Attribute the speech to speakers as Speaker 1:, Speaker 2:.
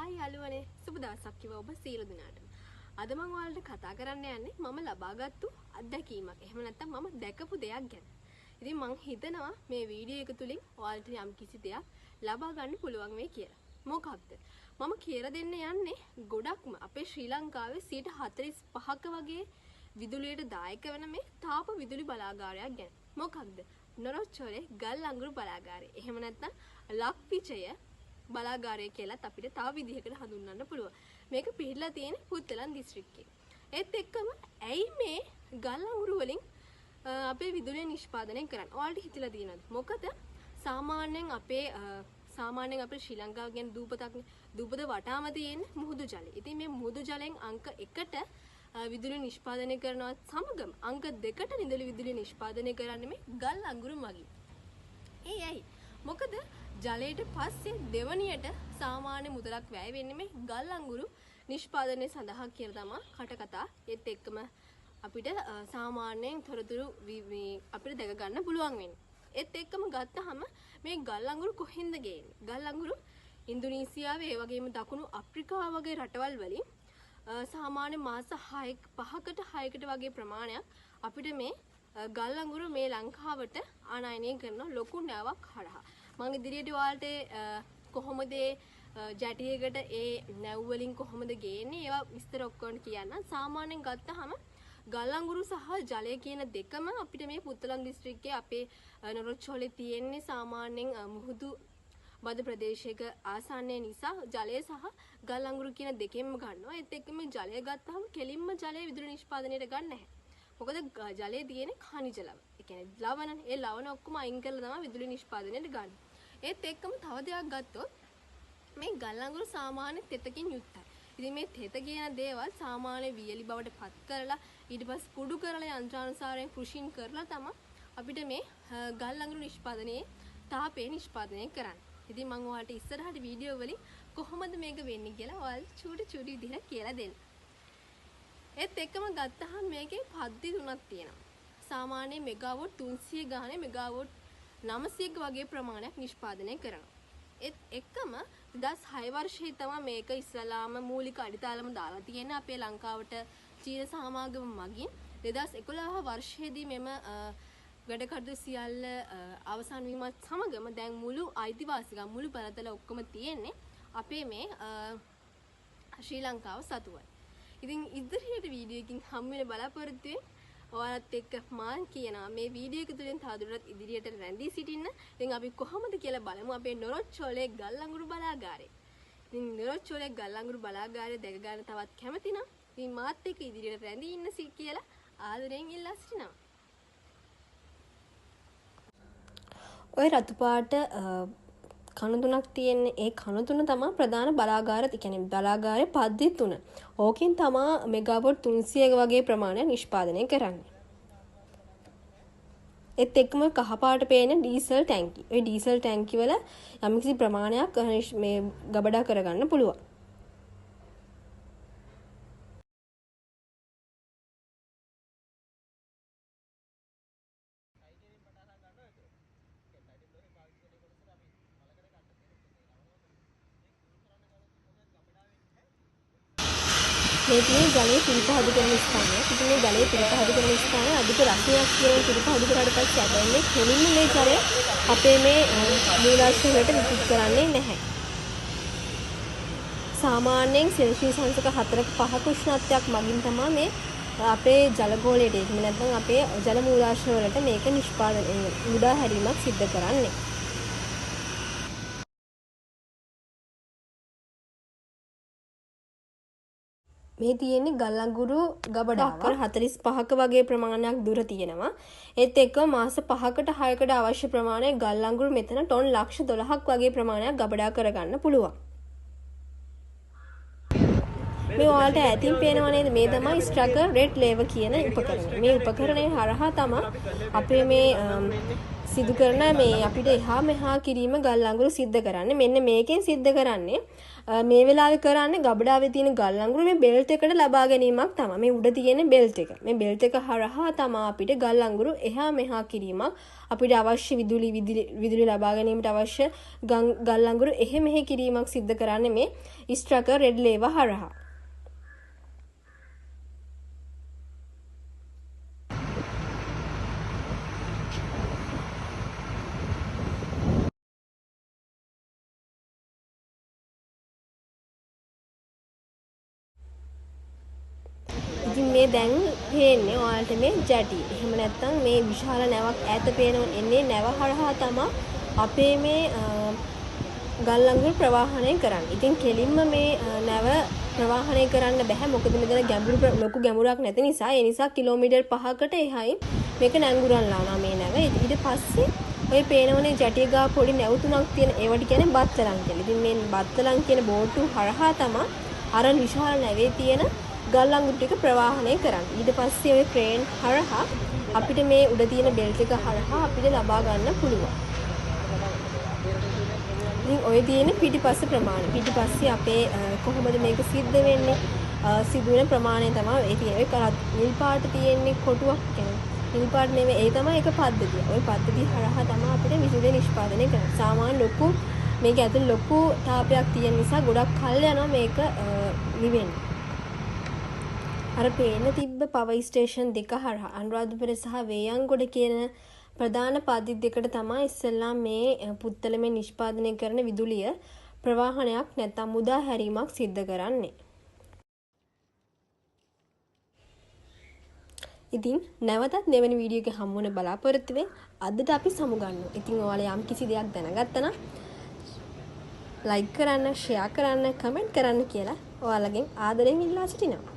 Speaker 1: Hi යාළුවනේ සුබ දවසක් කිව්වා ඔබ සියලු දෙනාටම. අද මම ඔයාලට කතා කරන්න යන්නේ මම ලබාගත්තු අත්දැකීමක්. එහෙම නැත්නම් මම දැකපු දෙයක් ගැන. ඉතින් මම හිතනවා මේ වීඩියෝ එක තුලින් ඔයාලට යම් කිසි දෙයක් ලබා ගන්න පුළුවන් වෙයි කියලා. මොකක්ද? මම කියලා දෙන්න යන්නේ ගොඩක්ම අපේ ශ්‍රී ලංකාවේ 45ක වගේ විදුලියට දායක වෙන මේ තාප විදුලි බලාගාරයක් ගැන. මොකක්ද? නොරොච්චෝලේ ගල් අඟුරු බලාගාරය. එහෙම නැත්නම් ලක්විචය බලාගාරය කියලාත් අපිට තව විදිහකට හඳුන්වන්න පුළුවන්. මේක පිහිටලා තියෙන පුත්තලන් දිස්ත්‍රික්කයේ. ඒත් එක්කම ඇයි මේ ගල් අඟුරු වලින් අපේ විදුලිය නිෂ්පාදනය කරන්නේ? ඔයාලට හිතලා තියෙනවද? මොකද සාමාන්‍යයෙන් අපේ ශ්‍රී ලංකාව කියන දූපත වටාම තියෙන මුහුදු ජලය. ඉතින් මේ මුහුදු ජලයෙන් අංක 1ට විදුලිය නිෂ්පාදනය කරනවත් සමගම අංක 2ට විදුලිය නිෂ්පාදනය කරන්නේ මේ ගල් අඟුරු මගින්. ඇයි? මොකද ජලයට පස්සේ දෙවණියට සාමාන්‍ය මුදලක් වැය වෙන්නේ මේ ගල් අඟුරු නිෂ්පාදනය සඳහා කියලා තමයි කටකතා. ඒත් එක්කම අපිට සාමාන්‍යයෙන් තොරතුරු අපිට දැක ගන්න පුළුවන් වෙන්නේ. ඒත් එක්කම ගත්තහම මේ ගල් අඟුරු කොහෙන්ද ගේන්නේ? ගල් අඟුරු ඉන්දුනීසියාවේ ඒ වගේම දකුණු අප්‍රිකාව වගේ රටවල් වලින් සාමාන්‍ය මාස 5කට 6කට වගේ ප්‍රමාණයක් අපිට මේ ගල් අඟුරු මේ ලංකාවට ආනයනය කරන ලොකු නැවක් හරහා. මම ඉදිරියට ඔයාලට කොහොමද ජැටියකට ඒ නැව් වලින් කොහොමද ගේන්නේ ඒවා විස්තර ඔක්කොම කියන්න. සාමාන්‍යයෙන් ගත්තහම ගල් අඟුරු සහ ජලය කියන දෙකම අපිට මේ පුත්තලම් දිස්ත්‍රික්කයේ අපේ නොරොච්චෝලේ තියෙන්නේ සාමාන්‍යයෙන් මුහුදු බද ප්‍රදේශයක ආසන්නය නිසා ජලය සහ ගල් අඟුරු කියන දෙකෙන්ම ගන්නවා. ඒත් එක්කම ජලය ගත්තහම කෙලින්ම ජලය විදුලි නිෂ්පාදනයට ගන්න නැහැ. මොකද ජලයේ තියෙන khනිජ ලවණ. ඒ කියන්නේ ලවණ. ඒ ලවණ ඔක්කොම අයින් කරලා තමයි විදුලි නිෂ්පාදනයට ගන්න. ඒත් එක්කම තව දෙයක් ගත්තොත් මේ ගල් අඟුරු සාමාන්‍ය තෙතකින් යුක්තයි. ඉතින් මේ තෙත කියන දේවල් සාමාන්‍ය වියලි බවට පත් කරලා ඊට පස්සේ කුඩු කරලා යන්ත්‍රානුසාරයෙන් කෘෂින් කරලා තමයි අපිට මේ ගල් අඟුරු නිෂ්පාදනයේ තාපය නිෂ්පාදනය කරන්නේ. ඉතින් මම ඔයාලට ඉස්සරහට වීඩියෝ වලින් කොහොමද මේක වෙන්නේ කියලා ඔයාලට චූටි විදිහට කියලා දෙන්න. ඒත් එක්කම ගත්තහම මේකේ පද්ධති තුනක් තියෙනවා. සාමාන්‍ය මෙගාවොට් 300 ගානේ මෙගාවොට් 900ක වගේ ප්‍රමාණයක් නිෂ්පාදනය කරනවා. ඒත් එක්කම 2006 වර්ෂයේ තමයි මේක ඉස්සලාම මූලික අඩිතාලම දාලා තියෙන්නේ අපේ ලංකාවට චීන සමාගම මගින්. 2011 වර්ෂයේදී මෙම වැඩ කටයුතු සියල්ල අවසන් වීමත් සමගම දැන් මුළු අයිතිවාසිකම් මුළු පළාතල ඔක්කොම තියෙන්නේ අපේ මේ ශ්‍රී ලංකාව සතුවයි. ඉතින් ඉදිරියට වීඩියෝ එකකින් හම් වෙන බලාපොරොත්තු වෙන්නේ ඔයාලත් එක්ක මම කියනවා මේ වීඩියෝ එක තුළින් තවදුරටත් ඉදිරියට රැඳී සිටින්න. ඉතින් අපි කොහොමද කියලා බලමු අපේ නොරොච්චෝලේ ගල් අඟුරු බලාගාරය. ඉතින් නොරොච්චෝලේ ගල් අඟුරු බලාගාරය දැක ගන්න තවත් කැමති නම් ඉතින් මාත් එක්ක ඉදිරියට රැඳී ඉන්න කියලා ආදරයෙන් ඉල්ලා සිටිනවා. ඔය රතු පාට කණු තුනක් තියෙන්නේ. ඒ කණු තුන තමයි ප්‍රධාන බලාගාර. ඒ කියන්නේ බලාගාරයේ පද්ධති තුන. ඕකෙන් තමයි මෙගාවොට් 300 වගේ ප්‍රමාණයක් නිෂ්පාදනය කරන්නේ. ඒත් එක්කම කහ පාට පේන ඩීසල් ටැංකි. ඒ ඩීසල් ටැංකි වල යම්කිසි ප්‍රමාණයක් මේ ගබඩා කරගන්න පුළුවන්. මේ තියෙන ජලයේ පිරිපහදු කරන ස්ථානය. ඉතින් මේ ජලයේ පිරිපහදු කරන ස්ථානය අධික රසයක් කියන පිරිපහදු කරාට පස්සේ ඇදෙන්නේ කෙලින්ම මේ ජලය අපේ මේ මූලාශ්‍ර වලට විදුත් කරන්නේ නැහැ. සාමාන්‍යයෙන් සෙල්සියස් අංශක 4-5ක උෂ්ණත්වයක් මගින් තමයි මේ අපේ ජල ගෝලයට එහෙම නැත්නම් අපේ ජල මූලාශ්‍ර වලට මේක නිෂ්පාදනය මුදා හැරීමක් සිද්ධ කරන්නේ. මේ තියෙන්නේ ගල් අඟුරු ගබඩාවක් 45ක වගේ ප්‍රමාණයක් දුර තියෙනවා. ඒත් එක්කම මාස 5කට 6කට අවශ්‍ය ප්‍රමාණය ගල් අඟුරු මෙතන ටොන් ලක්ෂ 12ක් වගේ ප්‍රමාණයක් ගබඩා කරගන්න පුළුවන්. මේ ඔයාලට ඈතින් පේනව නේද? මේ තමයි ස්ට්‍රගර් රෙඩ් ලේවර් කියන උපකරණය. මේ උපකරණය හරහා තමයි අපේ මේ සිදු කරන මේ අපිට එහා මෙහා කිරීම ගල් අඟුරු සිද්ධ කරන්නේ. මෙන්න මේකෙන් සිද්ධ කරන්නේ මේ වෙලාවේ කරන්නේ ගබඩාවේ තියෙන ගල් අඟුරු මේ බෙල්ට් එකට ලබා ගැනීමක් තමයි. මේ උඩ තියෙන බෙල්ට් එක. මේ බෙල්ට් එක හරහා තමයි අපිට ගල් අඟුරු එහා මෙහා කිරීමක් අපිට අවශ්‍ය විදුලි ලබා ගැනීමට අවශ්‍ය ගල් අඟුරු එහෙ මෙහෙ කිරීමක් සිද්ධ කරන්නේ මේ ස්ට්‍රකර් රෙඩ් ලේව හරහා. ඉතින් මේ දැන් පේන්නේ ඔයාලට මේ ජැටි. එහෙම නැත්නම් මේ විශාල නැවක් ඈත පේනව එන්නේ නැව හරහා තමයි අපේ මේ ගල් අඟුරු ප්‍රවාහනය කරන්නේ. ඉතින් කෙලින්ම මේ නැව ප්‍රවාහනය කරන්න බෑ. මොකද මෙතන ලොකු ගැඹුරක් නැති නිසා. ඒ නිසා කිලෝමීටර් 5කට එහායි මේක නැංගුරන් ලානවා මේ නැව. ඊට පස්සේ ඔය පේනවනේ ජැටිය ගා පොඩි නැව් තුනක් තියෙන ඒවට කියන්නේ බත්තලන් කියලා. ඉතින් මේ බත්තලන් කියන බෝට්ටු හරහා තමයි අර විශාල නැවේ තියෙන ගල් අඟුරු ටික ප්‍රවාහනය කරන්නේ. ඊට පස්සේ ඔය ක්‍රේන් හරහා අපිට මේ උඩ තියෙන බෙල්ට් එක හරහා අපිට ලබා ගන්න පුළුවන්. ඉතින් ඔය තියෙන පිටිපස්ස ප්‍රමාණය. පිටිපස්සේ අපේ කොහොමද මේක සිද්ධ වෙන්නේ? සිදුවෙන ප්‍රමාණය තමයි ඒ තියෙන්නේ. ඔය කරත් නිල් පාට තියෙන්නේ කොටුවක් කියන්නේ. නිල් පාට නෙමෙයි ඒ තමයි එක පද්ධතිය. ওই පද්ධතිය හරහා තමයි අපිට විදුලිය නිෂ්පාදනය කරන්නේ. සාමාන්‍ය ලොකු මේක ඇතුළේ ලොකු තාපයක් තියෙන නිසා ගොඩක් කල් යනවා මේක නිවෙන්න. අර පේන තිබ්බ පවර් ස්ටේෂන් දෙක හරහා අනුරාධපුර සහ වේයන්ගොඩ කියන ප්‍රධාන පද්ධති දෙකට තමයි ඉස්සෙල්ලා මේ පුත්තලමේ නිෂ්පාදනය කරන විදුලිය ප්‍රවාහනයක් නැත්නම් මුදා හැරීමක් සිද්ධ කරන්නේ. ඉතින් නැවතත් මෙවැනි වීඩියෝ එකක හමු වෙන බලාපොරොත්තු වෙමින් අදට අපි සමුගන්නවා. ඉතින් ඔයාලා යම් කිසි දෙයක් දැනගත්තා නම් ලයික් කරන්න, ෂෙයා කරන්න, කමෙන්ට් කරන්න කියලා ඔයාලගෙන් ආදරෙන් ඉල්ලා සිටිනවා.